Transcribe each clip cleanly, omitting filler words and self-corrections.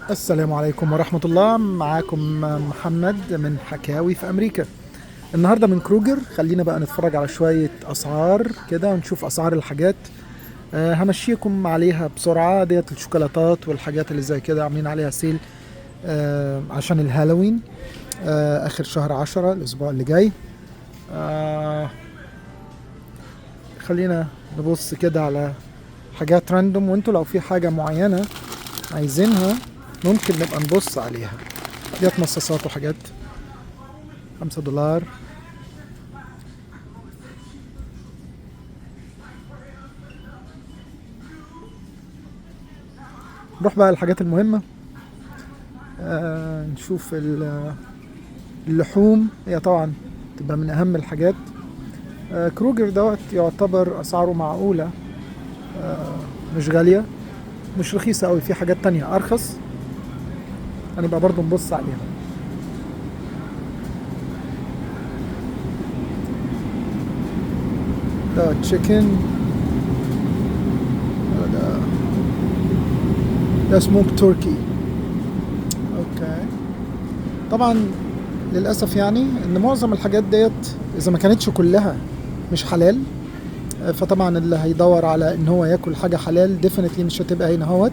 السلام عليكم ورحمة الله. معاكم محمد من حكاوي في أمريكا. النهاردة من كروجر. خلينا بقى نتفرج على شوية أسعار كده ونشوف أسعار الحاجات. همشيكم عليها بسرعة. ديت الشوكولاتات والحاجات اللي زي كده عاملين عليها سيل عشان الهالوين. آخر شهر 10 الأسبوع اللي جاي. آه خلينا نبص كده على حاجات راندوم، وانتوا لو في حاجة معينة عايزينها ممكن نبقى نبص عليها. ديت مصاصات وحاجات. $5. نروح بقى الحاجات المهمة. نشوف اللحوم، هي طبعا تبقى من أهم الحاجات. كروجر دوت يعتبر أسعاره معقولة، مش غالية مش رخيصة قوي. في حاجات تانية أرخص هنبقى برضو نبص عليها. ده تشيكن، ده سموك تركي. اوكي. طبعا للأسف يعني ان معظم الحاجات ديت اذا ما كانتش كلها مش حلال. فطبعا اللي هيدور على ان هو ياكل حاجة حلال ديفينتلي مش هتبقى هنا هوت.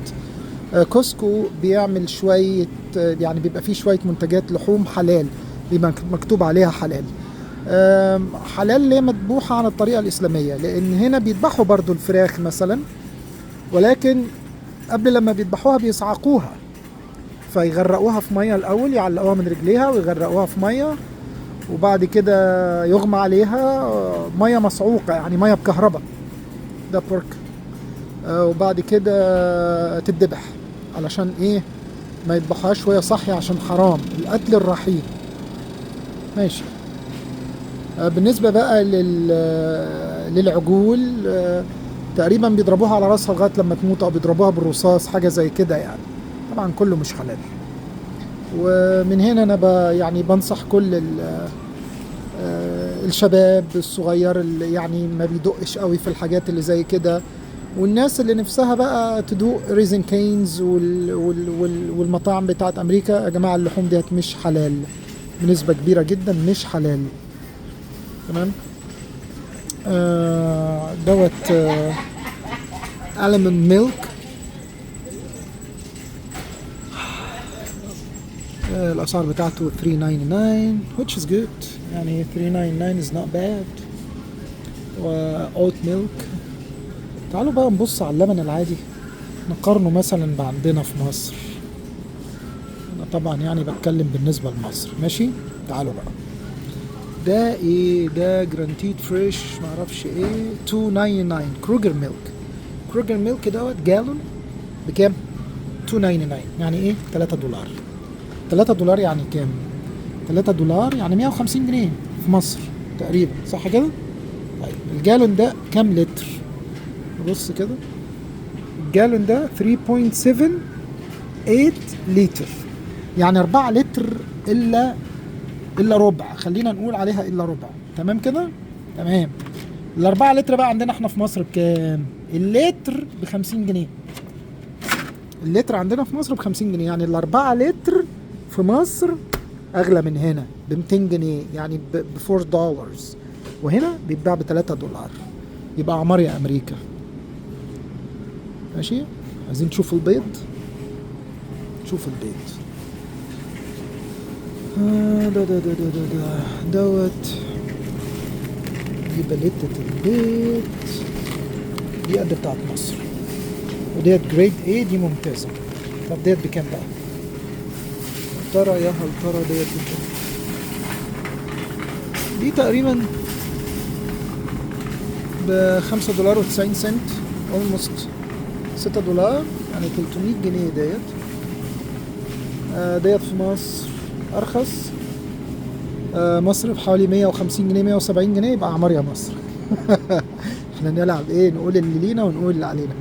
كوسكو بيعمل شوية، يعني بيبقى فيه شوية منتجات لحوم حلال، بيبقى مكتوب عليها حلال. حلال ليه مذبوحة عن الطريقة الإسلامية، لأن هنا بيذبحوا برضو الفراخ مثلا، ولكن قبل لما بيذبحوها بيصعقوها، فيغرقوها في مية الأول، يعلقوها من رجليها ويغرقوها في مية، وبعد كده يغمى عليها مية مصعوقة، يعني مية بكهرباء. ده بورك. وبعد كده تتذبح. علشان ايه؟ ما يذبحوهاش وهي صحية، عشان حرام القتل الرحيم. ماشي. بالنسبة بقى للعجول، تقريبا بيضربوها على راسها لغاية لما تموت، او بيضربوها بالرصاص، حاجة زي كده يعني. طبعا كله مش حلال. ومن هنا انا يعني بنصح كل الشباب الصغير اللي يعني ما بيدقش قوي في الحاجات اللي زي كده، والناس اللي نفسها بقى تدوق ريزن كينز والمطاعم بتاعت امريكا. يا جماعة اللحوم ديت مش حلال، بنسبة كبيرة جدا مش حلال. تمام. دوت almond milk. الأسعار بتاعته $3.99 which is good. يعني $3.99 is not bad. و oat milk. تعالوا بقى نبص على اللبن العادي، نقارنه مثلا بعندنا في مصر. أنا طبعا يعني بتكلم بالنسبة لمصر. ماشي. تعالوا بقى. ده ايه؟ ده جرانتيد فريش معرفش ايه. $2.99 كروجر ميلك. كروجر ميلك دوت جالون بكام؟ $2.99. يعني ايه؟ $3. $3 يعني كام؟ $3 يعني 150 جنيه في مصر تقريبا، صح كده؟ طيب الجالون ده كام لتر؟ نبص كده. الجالون ده 3.78 لتر، يعني 4 لتر الا ربع. خلينا نقول عليها الا ربع. تمام كده؟ تمام. ال4 لتر بقى عندنا احنا في مصر بكام؟ اللتر ب50 جنيه. اللتر عندنا في مصر ب50 جنيه، يعني ال4 لتر في مصر اغلى من هنا ب200 جنيه، يعني ب$4. وهنا بيتباع ب$3. يبقى عمار يا امريكا. ماشي. عايزين تشوفوا البيض؟ شوفوا البيض. دوت دي بلتة البيض. دي قد بتاعت مصر، وديت جريد ايه، دي ممتازة. طب ديت بكام بقى؟ يا هل ترى ديت بكام؟ دي تقريبا $5.90 almost $6، يعني 300 جنيه ديت. ديت في مصر أرخص. مصر بحوالي 150 جنيه 170 جنيه. يبقى عمار يا مصر. احنا نلعب ايه؟ نقول اللي لينا ونقول اللي علينا،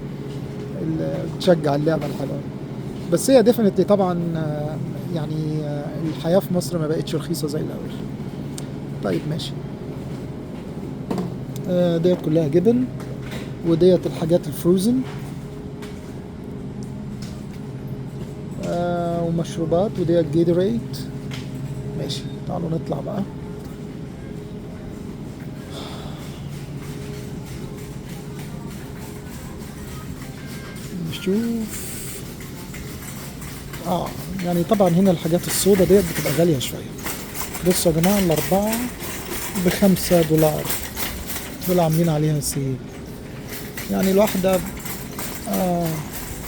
اللي تشجع اللعبة الحلوة. بس هي ديفنتلي طبعا يعني الحياة في مصر ما بقتش رخيصة زي الأول. طيب ماشي. ديت كلها جبن، وديت الحاجات الفروزن. المشروبات ودي الجيتوريد. ماشي تعالوا نطلع بقى. نشوف. يعني طبعا هنا الحاجات السوداء ديت بتبقى غالية شوية. بصوا يا جماعة الأربعة ب$5 دول عاملين عليها سيل. يعني الواحدة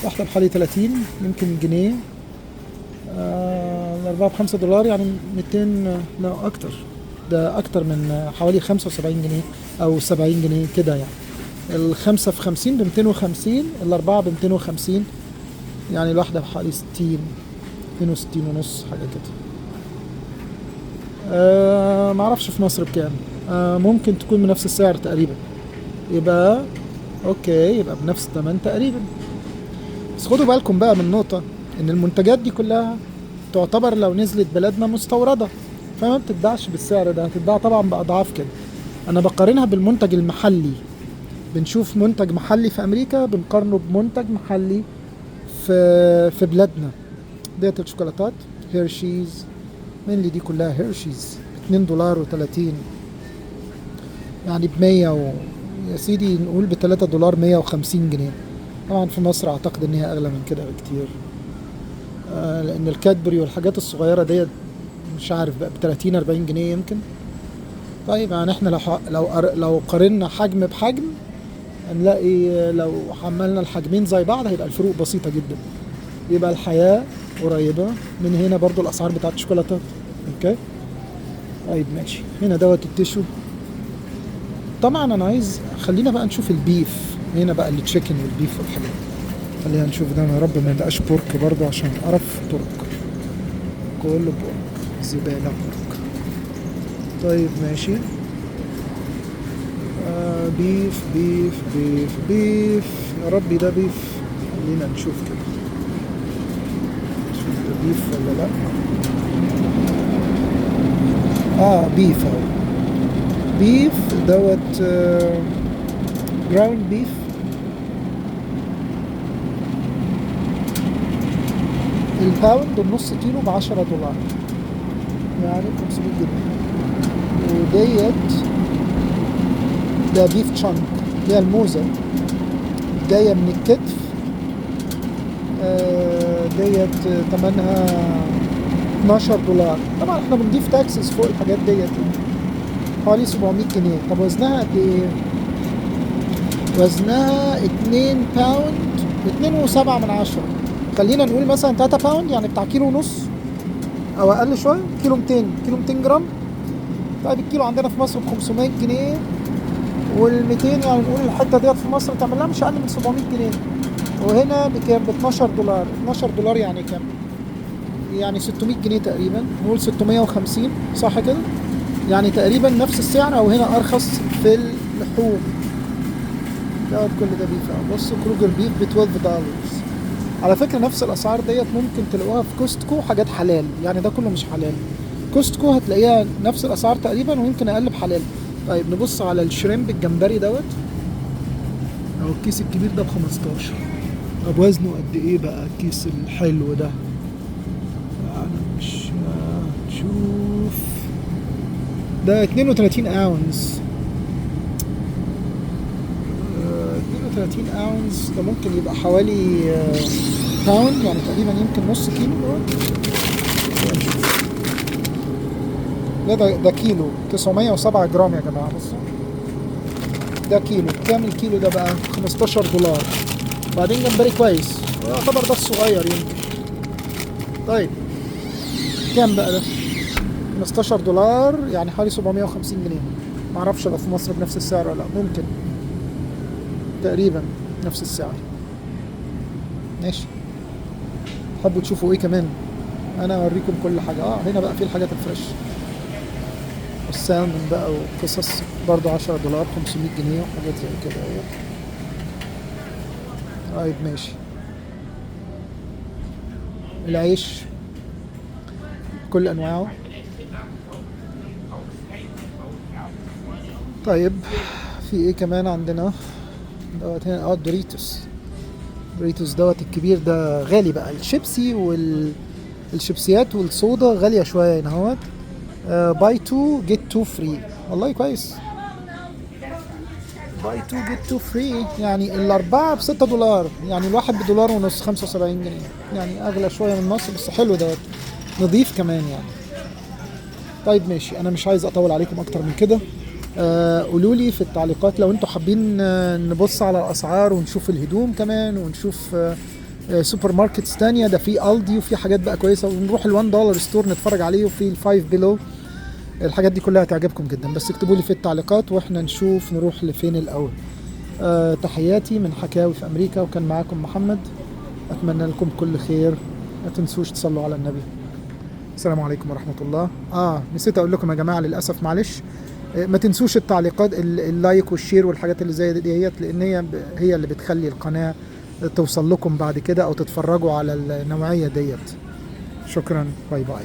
واحدة بحوالي 30 يمكن جنيه. الأربعة ب$5 يعني 200، لا أكتر، ده أكتر من حوالي 75 جنيه أو 70 جنيه كده. يعني الخمسة في 50 ب250، الأربعة ب250، يعني الواحدة بحوالي 60، 62 ونص حاجة كده. معرفش في مصر بكام. ممكن تكون بنفس السعر تقريبا، يبقى اوكي، يبقى بنفس الثمن تقريبا. بس خدوا بالكم بقى من نقطة، ان المنتجات دي كلها تعتبر لو نزلت بلادنا مستوردة، فما بتتباعش بالسعر ده، هتتباع طبعا بأضعاف كده. انا بقارنها بالمنتج المحلي. بنشوف منتج محلي في امريكا بنقارنه بمنتج محلي في بلادنا. ديت الشوكولاتات هيرشيز من اللي دي كلها هيرشيز $2.30، يعني ب100 يا سيدي نقول ب$3 150 جنيه. طبعا في مصر اعتقد ان هي اغلى من كده بكتير. لان الكادبري والحاجات الصغيرة ديت مش عارف بقى ب30-40 جنيه يمكن. طيب يعني احنا لو قارنا حجم بحجم هنلاقي لو حملنا الحجمين زي بعض هيبقى الفروق بسيطة جدا. يبقى الحياة قريبة من هنا برضو الاسعار بتاعت الشوكولاتات. اوكي طيب ماشي. هنا دوت التيشو. طبعا انا عايز خلينا بقى نشوف البيف. هنا بقى التشيكن والبيف والحاجات. خلينا نشوف ده، يا رب ما يبقاش بورك برضو عشان قرف بورك، كله بورك، زبالة بورك. طيب ماشي. بيف بيف بيف بيف، يا ربي ده بيف. خلينا نشوف كده، نشوف ده بيف ولا لا. بيف اهو. بيف دوت جراوند بيف. الباوند النص كيلو ب$10، يعني 500 جنيه. وديت ده بيف تشانك، اللي هي الموزة جاية من الكتف. ديت تمنها $12. طبعا احنا بنضيف تاكسس فوق الحاجات ديت، حوالي 700 جنيه. طب وزنها قد ايه؟ وزنها 2 باوند، 2.7. خلينا نقول مثلا 3 باوند، يعني بتاع كيلو ونص او اقل شويه، كيلو 200 جرام. طيب الكيلو عندنا في مصر ب500 جنيه، وال200 يعني نقول الحته ديت في مصر تعمل لها مش اقل من 700 جنيه. وهنا بكام؟ ب$12. $12 يعني كام؟ يعني 600 جنيه تقريبا، نقول 650 صح كده؟ يعني تقريبا نفس السعر او هنا ارخص في اللحوم. دوت كل ده بيف. بصوا كروجر بيف ب$12. على فكرة نفس الاسعار ديت ممكن تلاقوها في كوستكو، حاجات حلال يعني، ده كله مش حلال. كوستكو هتلاقيها نفس الاسعار تقريبا ويمكن اقل بحلال. طيب نبص على الشريمب الجمبري دوت، او الكيس الكبير ده ب$15. طب وزنه قد ايه بقى الكيس الحلو ده؟ انا مش شوف، ده 32 اونز. 32 اونز ده ممكن يبقى حوالي باوند، يعني تقريبا يمكن نص كيلو. لا ده كيلو 907 جرام يا جماعة. بصوا ده كيلو. كام الكيلو ده بقى؟ $15. بعدين جمبري كويس، يعتبر ده الصغير يمكن. طيب كام بقى ده؟ $15 يعني حوالي 750 جنيه. معرفش لو في مصر بنفس السعر ولا لا، ممكن تقريبا نفس السعر. ماشي. حبوا تشوفوا ايه كمان؟ انا اوريكم كل حاجة. هنا بقى في الحاجات الفريش، السالمون بقى وقصص، برضو $10، 500 جنيه وحاجات زي كده. طيب ماشي. العيش كل انواعه. طيب في ايه كمان عندنا؟ دوت هنا دوريتوس. دوريتوس دوت الكبير ده غالي بقى. الشيبسي الشيبسيات والصودا غالية شوية هنا اهوت. باي 2 جيت 2 فري، والله كويس. باي 2 جيت 2 فري، يعني الأربعة ب$6، يعني الواحد $1.50، 75 جنيه، يعني أغلى شوية من مصر بس حلو دوت، نضيف كمان يعني. طيب ماشي، أنا مش عايز أطول عليكم أكتر من كده. قولوا لي في التعليقات لو انتوا حابين نبص على الأسعار ونشوف الهدوم كمان، ونشوف سوبر ماركتس تانية. ده في ألدي وفي حاجات بقى كويسة، ونروح $1 ستور نتفرج عليه، وفي الفايف بيلو. الحاجات دي كلها هتعجبكم جدا، بس اكتبوا لي في التعليقات واحنا نشوف نروح لفين الأول. تحياتي من حكاوي في أمريكا، وكان معاكم محمد. أتمنى لكم كل خير. ما تنسوش تصلوا على النبي. السلام عليكم ورحمة الله. نسيت أقول لكم يا جماعة للأسف، معلش. ما تنسوش التعليقات، اللايك والشير والحاجات اللي زي ديت، لأن هي اللي بتخلي القناة توصل لكم بعد كده، أو تتفرجوا على النوعية ديت. شكرا، باي باي.